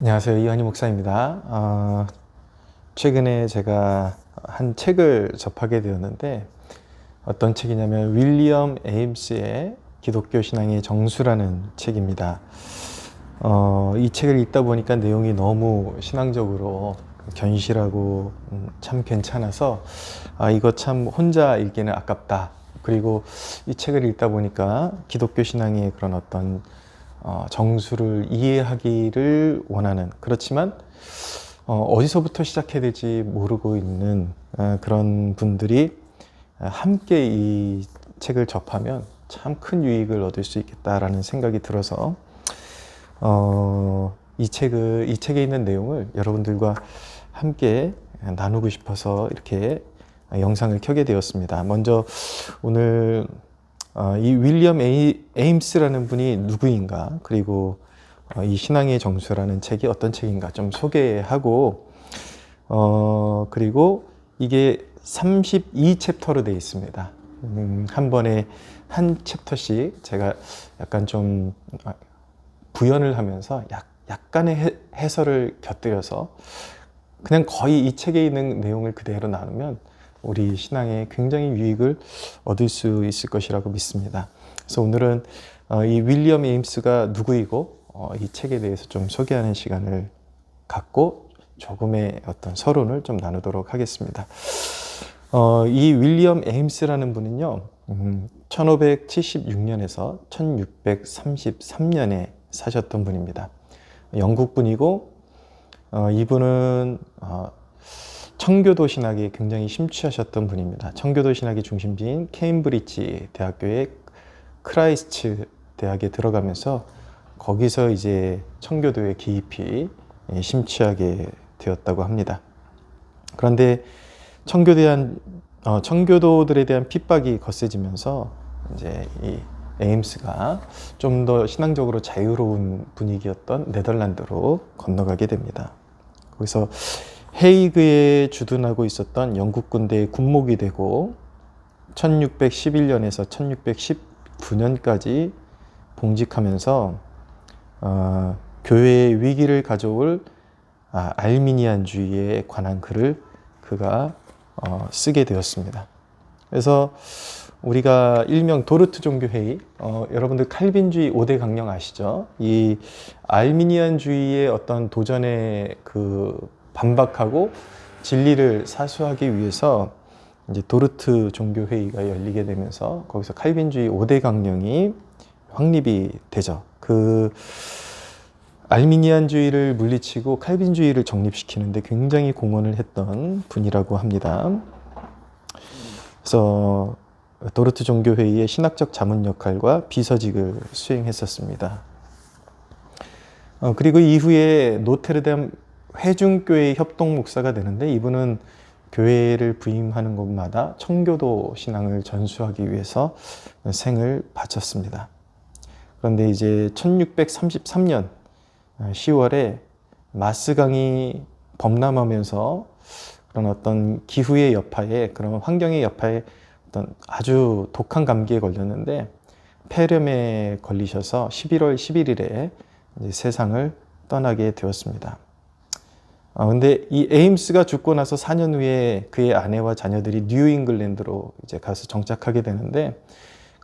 안녕하세요. 이완희 목사입니다. 최근에 제가 한 책을 접하게 되었는데 어떤 책이냐면 윌리엄 에임스의 기독교 신앙의 정수라는 책입니다. 이 책을 읽다 보니까 내용이 너무 신앙적으로 견실하고 참 괜찮아서 이거 참 혼자 읽기는 아깝다. 그리고 이 책을 읽다 보니까 기독교 신앙의 그런 어떤 정수를 이해하기를 원하는, 그렇지만 어디서부터 시작해야 될지 모르고 있는 그런 분들이 함께 이 책을 접하면 참 큰 유익을 얻을 수 있겠다라는 생각이 들어서 이 책에 있는 내용을 여러분들과 함께 나누고 싶어서 이렇게 영상을 켜게 되었습니다. 먼저 오늘 이 윌리엄 에임스라는 분이 누구인가, 그리고 이 신앙의 정수라는 책이 어떤 책인가 좀 소개하고, 그리고 이게 32챕터로 되어 있습니다. 한 번에 한 챕터씩 제가 약간 좀 부연을 하면서 약간의 해설을 곁들여서 그냥 거의 이 책에 있는 내용을 그대로 나누면 우리 신앙에 굉장히 유익을 얻을 수 있을 것이라고 믿습니다. 그래서 오늘은 이 윌리엄 에임스가 누구이고 이 책에 대해서 좀 소개하는 시간을 갖고 조금의 어떤 서론을 좀 나누도록 하겠습니다. 이 윌리엄 에임스라는 분은요, 1576년에서 1633년에 사셨던 분입니다. 영국 분이고, 이분은 청교도 신학에 굉장히 심취하셨던 분입니다. 청교도 신학의 중심지인 케임브리지 대학교의 크라이스트 대학에 들어가면서 거기서 이제 청교도에 깊이 심취하게 되었다고 합니다. 그런데 청교도들에 대한 핍박이 거세지면서 이제 이 에임스가 좀 더 신앙적으로 자유로운 분위기였던 네덜란드로 건너가게 됩니다. 거기서 헤이그에 주둔하고 있었던 영국 군대의 군목이 되고 1611년에서 1619년까지 봉직하면서 교회의 위기를 가져올 알미니안주의에 관한 글을 그가 쓰게 되었습니다. 그래서 우리가 일명 도르트 종교회의, 여러분들 칼빈주의 5대 강령 아시죠? 이 알미니안주의의 어떤 도전에 반박하고 진리를 사수하기 위해서 이제 도르트 종교회의가 열리게 되면서 거기서 칼빈주의 5대 강령이 확립이 되죠. 알미니안주의를 물리치고 칼빈주의를 정립시키는데 굉장히 공헌을 했던 분이라고 합니다. 그래서 도르트 종교회의의 신학적 자문 역할과 비서직을 수행했었습니다. 그리고 이후에 노테르담 회중교회 협동 목사가 되는데, 이분은 교회를 부임하는 곳마다 청교도 신앙을 전수하기 위해서 생을 바쳤습니다. 그런데 이제 1633년 10월에 마스강이 범람하면서 그런 어떤 기후의 여파에, 그런 환경의 여파에 어떤 아주 독한 감기에 걸렸는데 폐렴에 걸리셔서 11월 11일에 이제 세상을 떠나게 되었습니다. 근데 이 에임스가 죽고 나서 4년 후에 그의 아내와 자녀들이 뉴잉글랜드로 이제 가서 정착하게 되는데,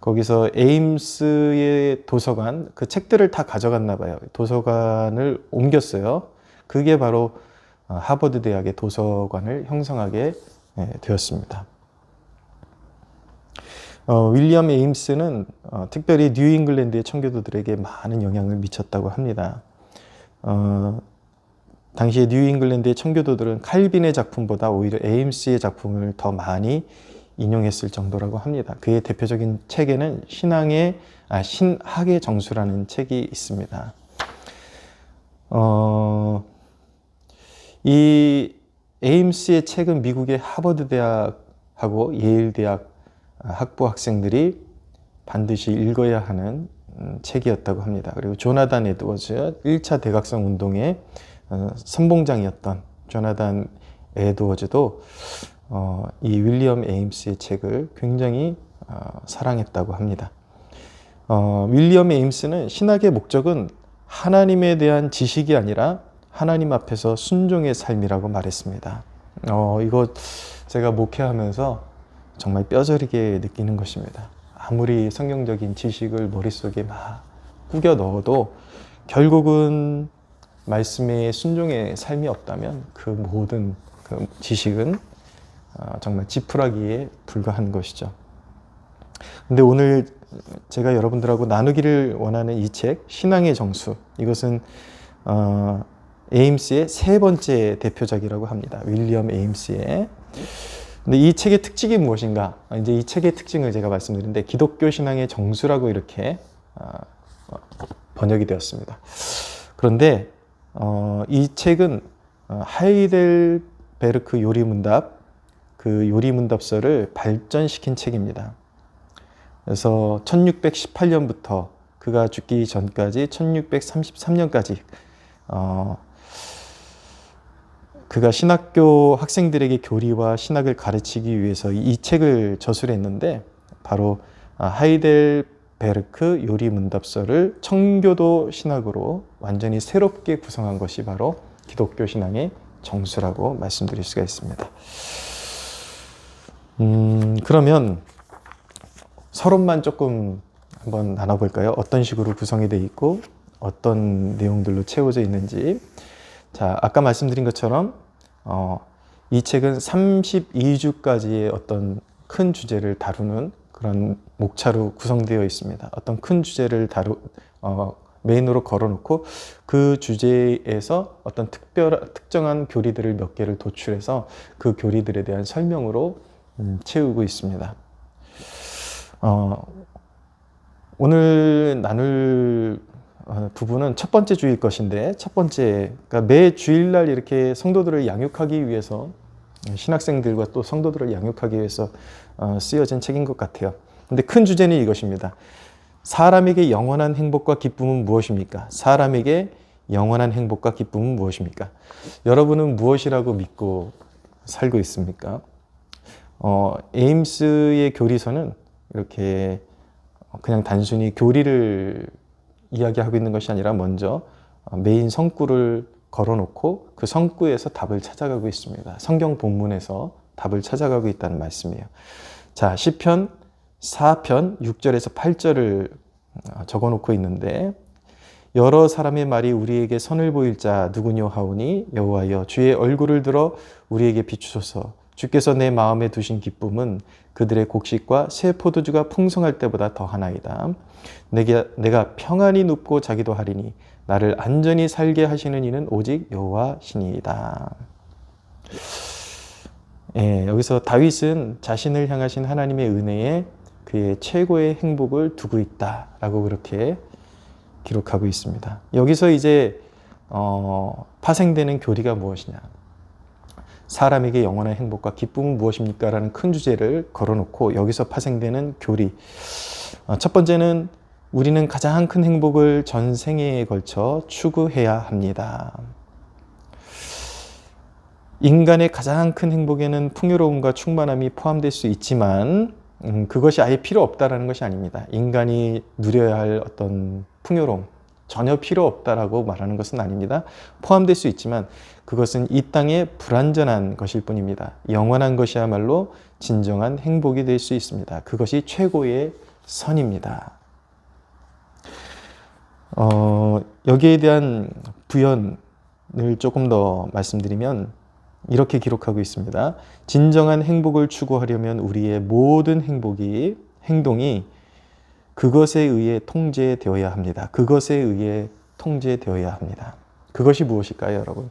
거기서 에임스의 도서관, 그 책들을 다 가져갔나 봐요. 도서관을 옮겼어요. 그게 바로 하버드 대학의 도서관을 형성하게 되었습니다. 윌리엄 에임스는 특별히 뉴잉글랜드의 청교도들에게 많은 영향을 미쳤다고 합니다. 당시에 뉴잉글랜드의 청교도들은 칼빈의 작품보다 오히려 에임스의 작품을 더 많이 인용했을 정도라고 합니다. 그의 대표적인 책에는 신학의 정수라는 책이 있습니다. 이 에임스의 책은 미국의 하버드 대학하고 예일 대학 학부 학생들이 반드시 읽어야 하는 책이었다고 합니다. 그리고 조나단 에드워즈 1차 대각성 운동의 선봉장이었던 조나단 에드워즈도 이 윌리엄 에임스의 책을 굉장히 사랑했다고 합니다. 윌리엄 에임스는 신학의 목적은 하나님에 대한 지식이 아니라 하나님 앞에서 순종의 삶이라고 말했습니다. 이거 제가 목회하면서 정말 뼈저리게 느끼는 것입니다. 아무리 성경적인 지식을 머릿속에 막 꾸겨 넣어도 결국은 말씀의 순종의 삶이 없다면 그 모든 그 지식은 정말 지푸라기에 불과한 것이죠. 근데 오늘 제가 여러분들하고 나누기를 원하는 이 책, 신앙의 정수, 이것은 에임스의 세 번째 대표작이라고 합니다. 윌리엄 에임스의. 근데 이 책의 특징이 무엇인가? 이제 이 책의 특징을 제가 말씀드리는데, 기독교 신앙의 정수라고 이렇게 번역이 되었습니다. 그런데 이 책은 하이델베르크 요리문답, 그 요리문답서를 발전시킨 책입니다. 그래서 1618년부터 그가 죽기 전까지 1633년까지 그가 신학교 학생들에게 교리와 신학을 가르치기 위해서 이 책을 저술했는데, 바로 하이델베르크 요리문답서를 청교도 신학으로 완전히 새롭게 구성한 것이 바로 기독교 신앙의 정수라고 말씀드릴 수가 있습니다. 그러면 서론만 조금 한번 나눠볼까요? 어떤 식으로 구성이 되어 있고 어떤 내용들로 채워져 있는지. 자, 아까 말씀드린 것처럼 이 책은 32주까지의 어떤 큰 주제를 다루는 그런 목차로 구성되어 있습니다. 어떤 큰 주제를 메인으로 걸어놓고 그 주제에서 어떤 특정한 교리들을 몇 개를 도출해서 그 교리들에 대한 설명으로 채우고 있습니다. 오늘 나눌 부분은 첫 번째 주일 것인데, 첫 번째, 그러니까 매 주일날 이렇게 성도들을 양육하기 위해서, 신학생들과 또 성도들을 양육하기 위해서 쓰여진 책인 것 같아요. 근데 큰 주제는 이것입니다. 사람에게 영원한 행복과 기쁨은 무엇입니까? 사람에게 영원한 행복과 기쁨은 무엇입니까? 여러분은 무엇이라고 믿고 살고 있습니까? 에임스의 교리서는 이렇게 그냥 단순히 교리를 이야기하고 있는 것이 아니라 먼저 메인 성구를 걸어놓고 그 성구에서 답을 찾아가고 있습니다. 성경 본문에서 답을 찾아가고 있다는 말씀이에요. 자, 시편 4편 6절에서 8절을 적어놓고 있는데, 여러 사람의 말이 우리에게 선을 보일 자 누구뇨 하오니, 여호와여 주의 얼굴을 들어 우리에게 비추소서. 주께서 내 마음에 두신 기쁨은 그들의 곡식과 새 포도주가 풍성할 때보다 더하나이다. 내가 평안히 눕고 자기도 하리니 나를 안전히 살게 하시는 이는 오직 여호와시니이다. 여기서 다윗은 자신을 향하신 하나님의 은혜에 그의 최고의 행복을 두고 있다라고 그렇게 기록하고 있습니다. 여기서 이제 파생되는 교리가 무엇이냐? 사람에게 영원한 행복과 기쁨은 무엇입니까? 라는 큰 주제를 걸어놓고 여기서 파생되는 교리. 첫 번째는 우리는 가장 큰 행복을 전생에 걸쳐 추구해야 합니다. 인간의 가장 큰 행복에는 풍요로움과 충만함이 포함될 수 있지만 그것이 아예 필요 없다라는 것이 아닙니다. 인간이 누려야 할 어떤 풍요로움, 전혀 필요 없다라고 말하는 것은 아닙니다. 포함될 수 있지만 그것은 이 땅에 불완전한 것일 뿐입니다. 영원한 것이야말로 진정한 행복이 될 수 있습니다. 그것이 최고의 선입니다. 여기에 대한 부연을 조금 더 말씀드리면 이렇게 기록하고 있습니다. 진정한 행복을 추구하려면 우리의 모든 행동이 그것에 의해 통제되어야 합니다. 그것에 의해 통제되어야 합니다. 그것이 무엇일까요, 여러분?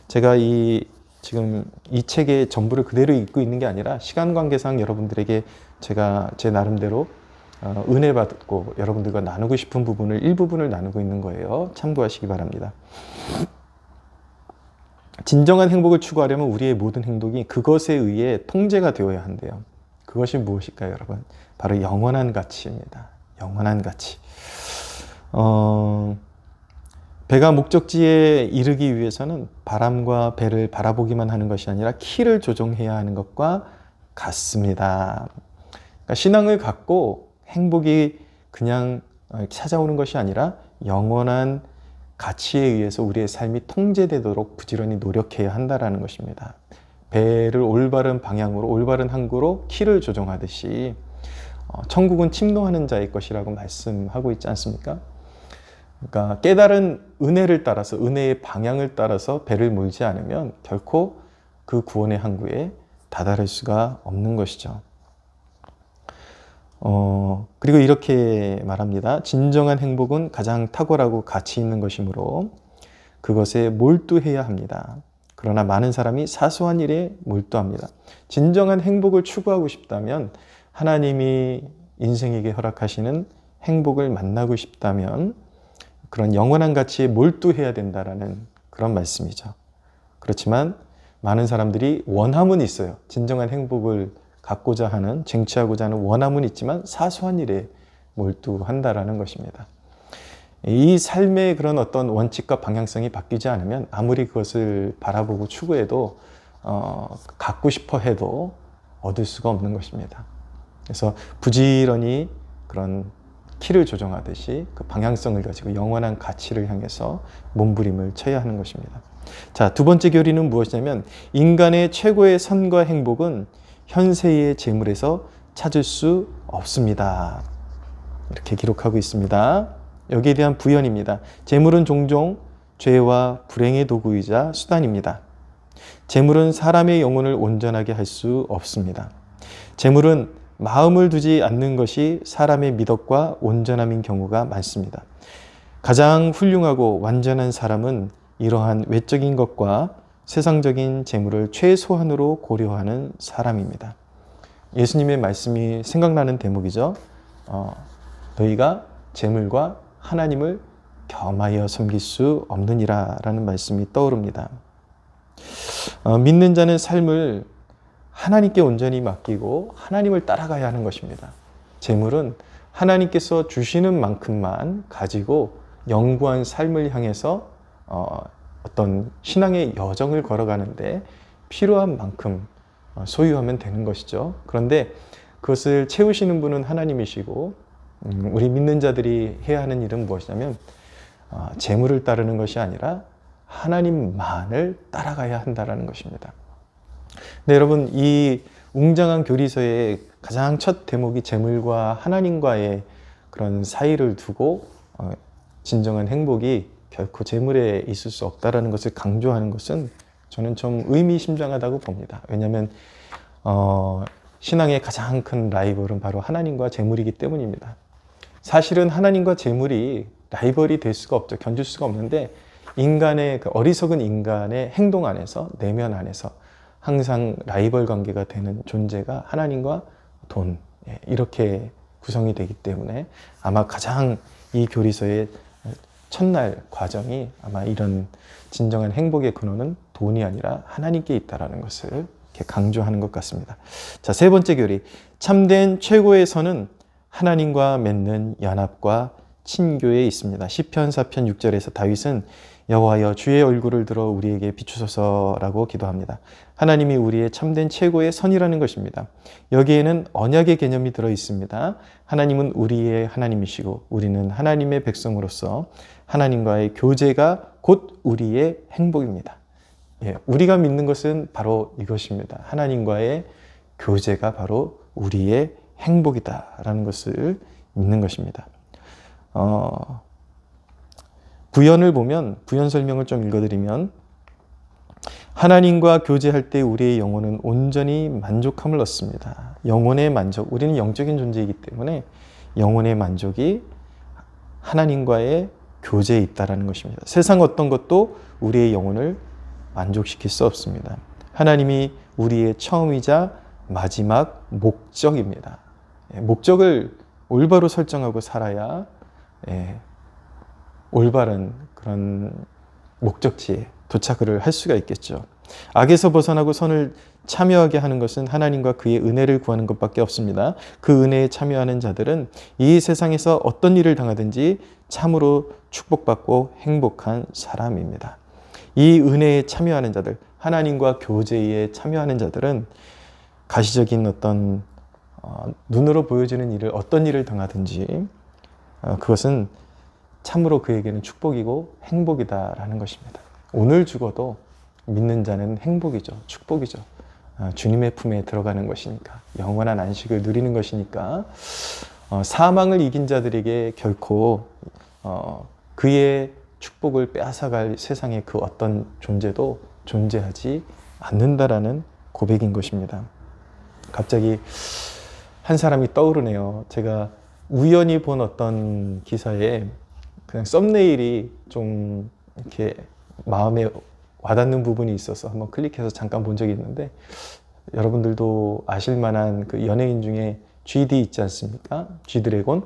제가 지금 이 책의 전부를 그대로 읽고 있는 게 아니라 시간 관계상 여러분들에게 제가 제 나름대로 은혜 받고 여러분들과 나누고 싶은 부분을 일부분을 나누고 있는 거예요. 참고하시기 바랍니다. 진정한 행복을 추구하려면 우리의 모든 행동이 그것에 의해 통제가 되어야 한대요. 그것이 무엇일까요, 여러분? 바로 영원한 가치입니다. 영원한 가치. 배가 목적지에 이르기 위해서는 바람과 배를 바라보기만 하는 것이 아니라 키를 조종해야 하는 것과 같습니다. 그러니까 신앙을 갖고 행복이 그냥 찾아오는 것이 아니라 영원한 가치에 의해서 우리의 삶이 통제되도록 부지런히 노력해야 한다는 것입니다. 배를 올바른 방향으로, 올바른 항구로 키를 조정하듯이 천국은 침노하는 자의 것이라고 말씀하고 있지 않습니까? 그러니까 깨달은 은혜를 따라서, 은혜의 방향을 따라서 배를 몰지 않으면 결코 그 구원의 항구에 다다를 수가 없는 것이죠. 그리고 이렇게 말합니다. 진정한 행복은 가장 탁월하고 가치 있는 것이므로 그것에 몰두해야 합니다. 그러나 많은 사람이 사소한 일에 몰두합니다. 진정한 행복을 추구하고 싶다면, 하나님이 인생에게 허락하시는 행복을 만나고 싶다면 그런 영원한 가치에 몰두해야 된다라는 그런 말씀이죠. 그렇지만 많은 사람들이 원함은 있어요. 진정한 행복을 갖고자 하는, 쟁취하고자 하는 원함은 있지만 사소한 일에 몰두한다라는 것입니다. 이 삶의 그런 어떤 원칙과 방향성이 바뀌지 않으면 아무리 그것을 바라보고 추구해도 갖고 싶어 해도 얻을 수가 없는 것입니다. 그래서 부지런히 그런 키를 조정하듯이 그 방향성을 가지고 영원한 가치를 향해서 몸부림을 쳐야 하는 것입니다. 자, 두 번째 교리는 무엇이냐면, 인간의 최고의 선과 행복은 현세의 재물에서 찾을 수 없습니다. 이렇게 기록하고 있습니다. 여기에 대한 부연입니다. 재물은 종종 죄와 불행의 도구이자 수단입니다. 재물은 사람의 영혼을 온전하게 할 수 없습니다. 재물은 마음을 두지 않는 것이 사람의 미덕과 온전함인 경우가 많습니다. 가장 훌륭하고 완전한 사람은 이러한 외적인 것과 세상적인 재물을 최소한으로 고려하는 사람입니다. 예수님의 말씀이 생각나는 대목이죠. 너희가 재물과 하나님을 겸하여 섬길 수 없느니라 라는 말씀이 떠오릅니다. 믿는 자는 삶을 하나님께 온전히 맡기고 하나님을 따라가야 하는 것입니다. 재물은 하나님께서 주시는 만큼만 가지고 영구한 삶을 향해서 어떤 신앙의 여정을 걸어가는데 필요한 만큼 소유하면 되는 것이죠. 그런데 그것을 채우시는 분은 하나님이시고, 우리 믿는 자들이 해야 하는 일은 무엇이냐면 재물을 따르는 것이 아니라 하나님만을 따라가야 한다는 것입니다. 네, 여러분, 이 웅장한 교리서의 가장 첫 대목이 재물과 하나님과의 그런 사이를 두고 진정한 행복이 결코 재물에 있을 수 없다는 것을 강조하는 것은 저는 좀 의미심장하다고 봅니다. 왜냐하면 신앙의 가장 큰 라이벌은 바로 하나님과 재물이기 때문입니다. 사실은 하나님과 재물이 라이벌이 될 수가 없죠. 견줄 수가 없는데, 인간의 그 어리석은 인간의 행동 안에서, 내면 안에서 항상 라이벌 관계가 되는 존재가 하나님과 돈, 이렇게 구성이 되기 때문에 아마 가장 이 교리서의 첫날 과정이 아마 이런 진정한 행복의 근원은 돈이 아니라 하나님께 있다는 것을 이렇게 강조하는 것 같습니다. 자, 세 번째 교리. 참된 최고의 선은 하나님과 맺는 연합과 친교에 있습니다. 시편 4편 6절에서 다윗은 여호와여 주의 얼굴을 들어 우리에게 비추소서라고 기도합니다. 하나님이 우리의 참된 최고의 선이라는 것입니다. 여기에는 언약의 개념이 들어 있습니다. 하나님은 우리의 하나님이시고 우리는 하나님의 백성으로서 하나님과의 교제가 곧 우리의 행복입니다. 우리가 믿는 것은 바로 이것입니다. 하나님과의 교제가 바로 우리의 행복이다라는 것을 믿는 것입니다. 부연을 보면, 부연 설명을 좀 읽어드리면, 하나님과 교제할 때 우리의 영혼은 온전히 만족함을 얻습니다. 영혼의 만족, 우리는 영적인 존재이기 때문에 영혼의 만족이 하나님과의 교제에 있다는 것입니다. 세상 어떤 것도 우리의 영혼을 만족시킬 수 없습니다. 하나님이 우리의 처음이자 마지막 목적입니다. 목적을 올바로 설정하고 살아야 올바른 그런 목적지에 도착을 할 수가 있겠죠. 악에서 벗어나고 선을 참여하게 하는 것은 하나님과 그의 은혜를 구하는 것밖에 없습니다. 그 은혜에 참여하는 자들은 이 세상에서 어떤 일을 당하든지 참으로 축복받고 행복한 사람입니다. 이 은혜에 참여하는 자들, 하나님과 교제에 참여하는 자들은 가시적인 어떤 눈으로 보여지는 일을, 어떤 일을 당하든지 그것은 참으로 그에게는 축복이고 행복이다라는 것입니다. 오늘 죽어도 믿는 자는 행복이죠. 축복이죠. 주님의 품에 들어가는 것이니까, 영원한 안식을 누리는 것이니까, 사망을 이긴 자들에게 결코 그의 축복을 빼앗아갈 세상의 그 어떤 존재도 존재하지 않는다라는 고백인 것입니다. 갑자기 한 사람이 떠오르네요. 제가 우연히 본 어떤 기사에 그냥 썸네일이 좀 이렇게 마음에 와닿는 부분이 있어서 한번 클릭해서 잠깐 본 적이 있는데, 여러분들도 아실 만한 그 연예인 중에 GD 있지 않습니까? G드래곤.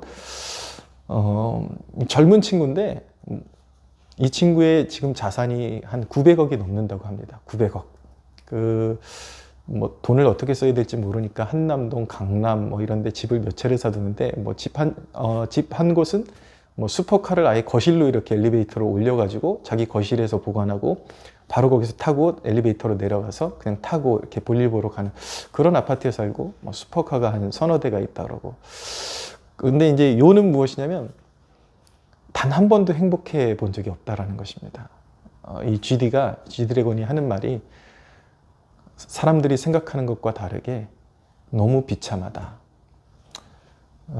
젊은 친구인데 이 친구의 지금 자산이 한 900억이 넘는다고 합니다. 900억. 뭐 돈을 어떻게 써야 될지 모르니까 한남동, 강남 뭐 이런 데 집을 몇 채를 사두는데, 뭐 집 한 곳은 뭐 슈퍼카를 아예 거실로 이렇게 엘리베이터로 올려가지고 자기 거실에서 보관하고 바로 거기서 타고 엘리베이터로 내려가서 그냥 타고 이렇게 볼일 보러 가는 그런 아파트에 살고, 뭐 슈퍼카가 한 서너 대가 있다 그러고. 근데 이제 요는 무엇이냐면 단 한 번도 행복해 본 적이 없다라는 것입니다. 이 G드래곤이 하는 말이 사람들이 생각하는 것과 다르게 너무 비참하다.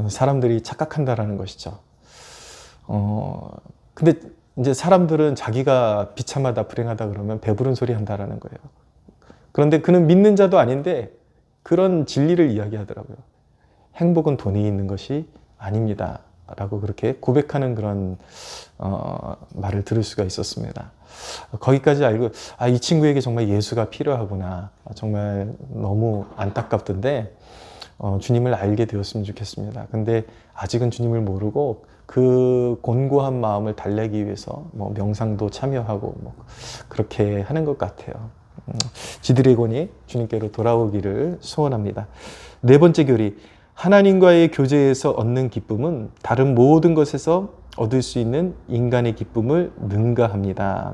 사람들이 착각한다라는 것이죠. 근데 이제 사람들은 자기가 비참하다, 불행하다 그러면 배부른 소리 한다라는 거예요. 그런데 그는 믿는 자도 아닌데 그런 진리를 이야기하더라고요. 행복은 돈이 있는 것이 아닙니다. 라고 그렇게 고백하는 그런 말을 들을 수가 있었습니다. 거기까지 알고 이 친구에게 정말 예수가 필요하구나, 정말 너무 안타깝던데 주님을 알게 되었으면 좋겠습니다. 근데 아직은 주님을 모르고 그 곤고한 마음을 달래기 위해서 뭐 명상도 참여하고 뭐 그렇게 하는 것 같아요. G드래곤이 주님께로 돌아오기를 소원합니다. 네 번째 교리, 하나님과의 교제에서 얻는 기쁨은 다른 모든 것에서 얻을 수 있는 인간의 기쁨을 능가합니다.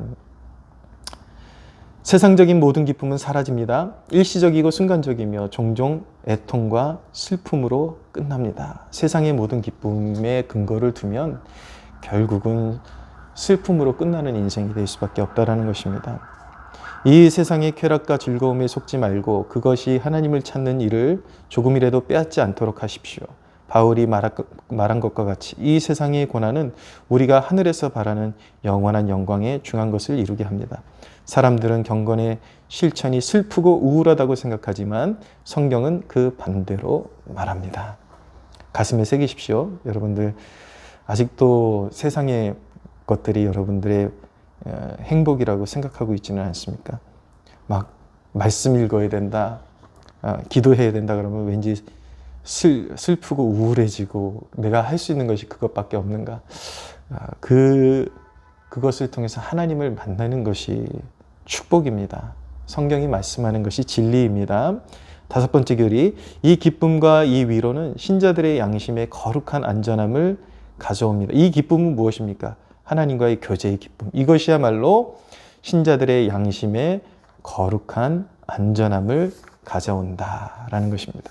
세상적인 모든 기쁨은 사라집니다. 일시적이고 순간적이며 종종 애통과 슬픔으로 끝납니다. 세상의 모든 기쁨에 근거를 두면 결국은 슬픔으로 끝나는 인생이 될 수밖에 없다는 것입니다. 이 세상의 쾌락과 즐거움에 속지 말고 그것이 하나님을 찾는 일을 조금이라도 빼앗지 않도록 하십시오. 바울이 말한 것과 같이 이 세상의 고난은 우리가 하늘에서 바라는 영원한 영광에 중한 것을 이루게 합니다. 사람들은 경건의 실천이 슬프고 우울하다고 생각하지만 성경은 그 반대로 말합니다. 가슴에 새기십시오. 여러분들 아직도 세상의 것들이 여러분들의 행복이라고 생각하고 있지는 않습니까? 막 말씀 읽어야 된다, 기도해야 된다 그러면 왠지 슬프고 우울해지고 내가 할 수 있는 것이 그것밖에 없는가? 그것을 통해서 하나님을 만나는 것이 축복입니다. 성경이 말씀하는 것이 진리입니다. 다섯 번째 교리, 이 기쁨과 이 위로는 신자들의 양심에 거룩한 안전함을 가져옵니다. 이 기쁨은 무엇입니까? 하나님과의 교제의 기쁨. 이것이야말로 신자들의 양심에 거룩한 안전함을 가져온다라는 것입니다.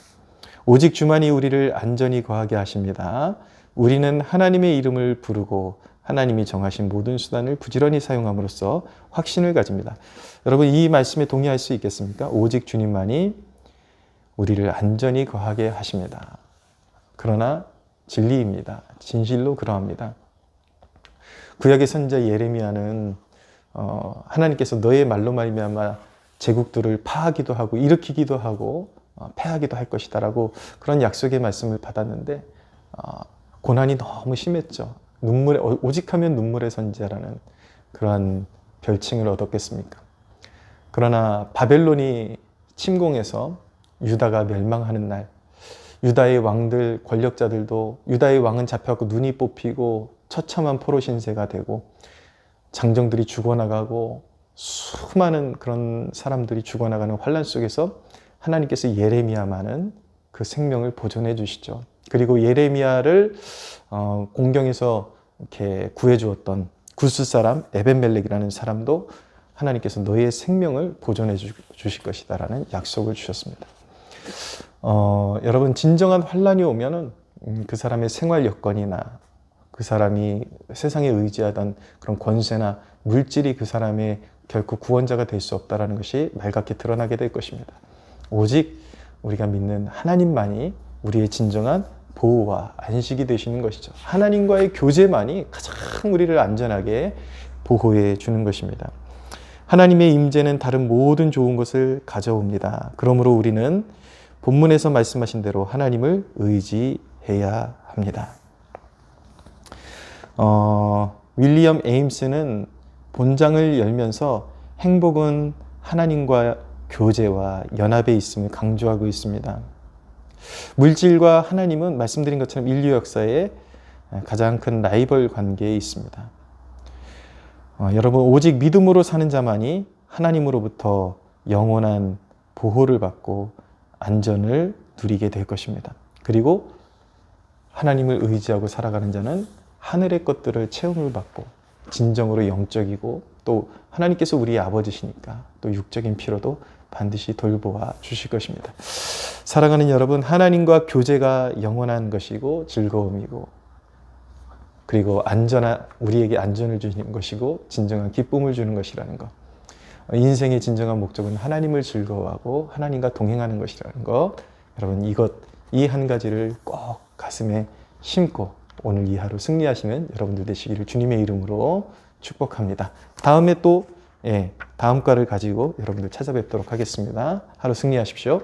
오직 주만이 우리를 안전히 거하게 하십니다. 우리는 하나님의 이름을 부르고 하나님이 정하신 모든 수단을 부지런히 사용함으로써 확신을 가집니다. 여러분, 이 말씀에 동의할 수 있겠습니까? 오직 주님만이 우리를 안전히 거하게 하십니다. 그러나 진리입니다. 진실로 그러합니다. 구약의 선지자 예레미야는 하나님께서 너의 말로 말미암아 제국들을 파하기도 하고 일으키기도 하고 패하기도 할 것이다 라고 그런 약속의 말씀을 받았는데 고난이 너무 심했죠. 오직하면 눈물의 선지자라는 그러한 별칭을 얻었겠습니까? 그러나 바벨론이 침공해서 유다가 멸망하는 날, 유다의 왕들, 권력자들도 유다의 왕은 잡혀갖고 눈이 뽑히고 처참한 포로 신세가 되고 장정들이 죽어나가고 수많은 그런 사람들이 죽어나가는 환란 속에서 하나님께서 예레미야만은 그 생명을 보존해 주시죠. 그리고 예레미야를 공경에서 이렇게 구해 주었던 구스 사람 에벤멜렉이라는 사람도 하나님께서 너의 생명을 보존해 주실 것이다라는 약속을 주셨습니다. 여러분, 진정한 환란이 오면은 그 사람의 생활 여건이나 그 사람이 세상에 의지하던 그런 권세나 물질이 그 사람의 결코 구원자가 될 수 없다는 것이 말갛게 드러나게 될 것입니다. 오직 우리가 믿는 하나님만이 우리의 진정한 보호와 안식이 되시는 것이죠. 하나님과의 교제만이 가장 우리를 안전하게 보호해 주는 것입니다. 하나님의 임재는 다른 모든 좋은 것을 가져옵니다. 그러므로 우리는 본문에서 말씀하신 대로 하나님을 의지해야 합니다. 윌리엄 에임스는 본장을 열면서 행복은 하나님과 교제와 연합에 있음을 강조하고 있습니다. 물질과 하나님은 말씀드린 것처럼 인류 역사에 가장 큰 라이벌 관계에 있습니다. 여러분, 오직 믿음으로 사는 자만이 하나님으로부터 영원한 보호를 받고 안전을 누리게 될 것입니다. 그리고 하나님을 의지하고 살아가는 자는 하늘의 것들을 체험을 받고 진정으로 영적이고 또 하나님께서 우리의 아버지시니까 또 육적인 피로도 반드시 돌보아 주실 것입니다. 사랑하는 여러분, 하나님과 교제가 영원한 것이고 즐거움이고 그리고 우리에게 안전을 주시는 것이고 진정한 기쁨을 주는 것이라는 것. 인생의 진정한 목적은 하나님을 즐거워하고 하나님과 동행하는 것이라는 것. 여러분, 이 한 가지를 꼭 가슴에 심고 오늘 이 하루 승리하시는 여러분들 되시기를 주님의 이름으로 축복합니다. 다음에 또 다음 과를 가지고 여러분들 찾아뵙도록 하겠습니다. 하루 승리하십시오.